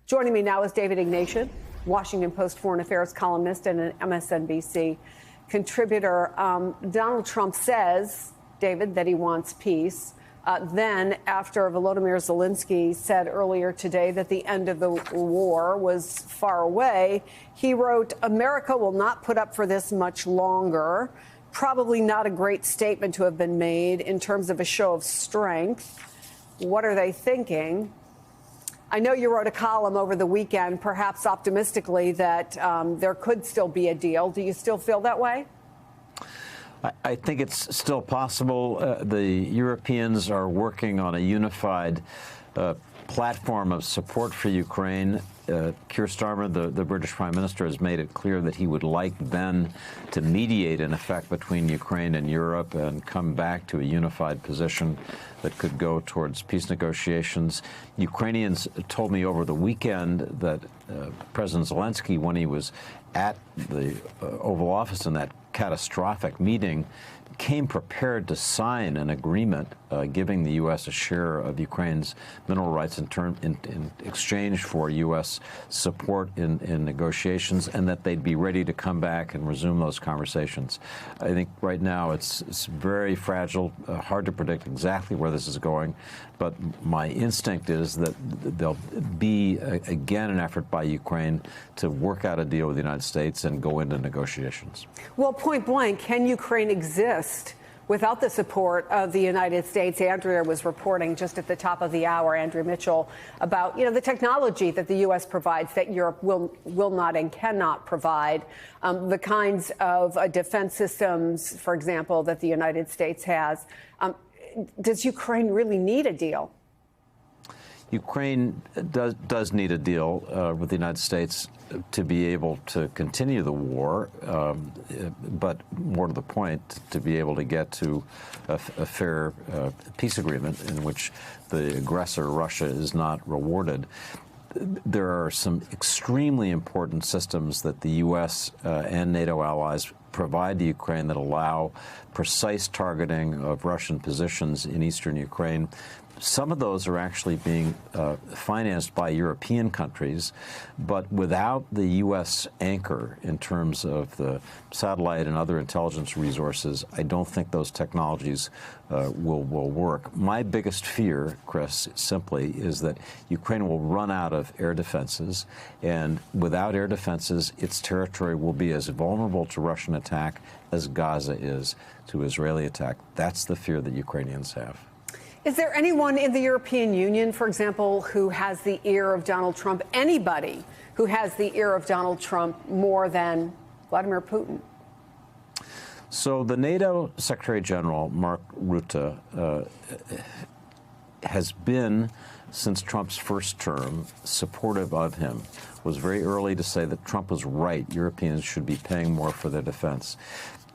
Joining me now is David Ignatius, Washington Post foreign affairs columnist and an MSNBC contributor. Donald Trump says, David, that he wants peace. Then, after Volodymyr Zelensky said earlier today that the end of the war was far away, he wrote, "America will not put up for this much longer." Probably not a great statement to have been made in terms of a show of strength. What are they thinking? I know you wrote a column over the weekend, perhaps optimistically, that there could still be a deal. Do you still feel that way? I think it's still possible. The Europeans are working on a unified platform of support for Ukraine. Keir Starmer, the British Prime Minister, has made it clear that he would like then to mediate, in effect, between Ukraine and Europe and come back to a unified position that could go towards peace negotiations. Ukrainians told me over the weekend that President Zelensky, when he was at the Oval Office in that catastrophic meeting, came prepared to sign an agreement giving the U.S. a share of Ukraine's mineral rights in exchange for U.S. support in negotiations, and that they'd be ready to come back and resume those conversations. I think right now it's very fragile, hard to predict exactly where this is going, but my instinct is that there'll be, again, an effort by Ukraine to work out a deal with the United States and go into negotiations. Well, point blank, can Ukraine exist without the support of the United States? Andrea was reporting just at the top of the hour, Andrea Mitchell, about the technology that the U.S. provides that Europe will not and cannot provide, the kinds of defense systems, for example, that the United States has. Does Ukraine really need a deal? Ukraine does need a deal with the United States to be able to continue the war, but more to the point, to be able to get to a fair peace agreement in which the aggressor, Russia, is not rewarded. There are some extremely important systems that the U.S. And NATO allies provide to Ukraine that allow precise targeting of Russian positions in eastern Ukraine. Some of those are actually being financed by European countries, but without the U.S. anchor in terms of the satellite and other intelligence resources, I don't think those technologies will work. My biggest fear, Chris, simply is that Ukraine will run out of air defenses, and without air defenses, its territory will be as vulnerable to Russian attack as Gaza is to Israeli attack. That's the fear that Ukrainians have. Is there anyone in the European Union, for example, who has the ear of Donald Trump, anybody who has the ear of Donald Trump more than Vladimir Putin? So the NATO Secretary General, Mark Rutte, has been, since Trump's first term, supportive of him, was very early to say that Trump was right. Europeans should be paying more for their defense.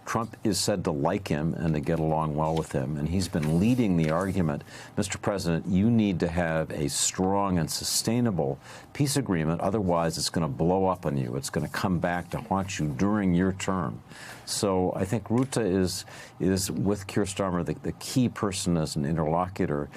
Trump is said to like him and to get along well with him, and he's been leading the argument, Mr. President, you need to have a strong and sustainable peace agreement, otherwise it's going to blow up on you. It's going to come back to haunt you during your term. So I think Rutte is with Keir Starmer, the key person as an interlocutor.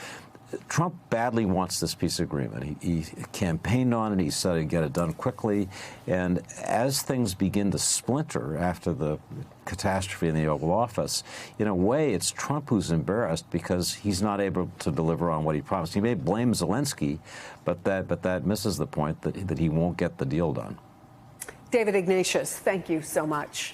Trump badly wants this peace agreement. He campaigned on it. He said he'd get it done quickly. And as things begin to splinter after the catastrophe in the Oval Office, in a way, it's Trump who's embarrassed because he's not able to deliver on what he promised. He may blame Zelensky, but that misses the point that he won't get the deal done. David Ignatius, thank you so much.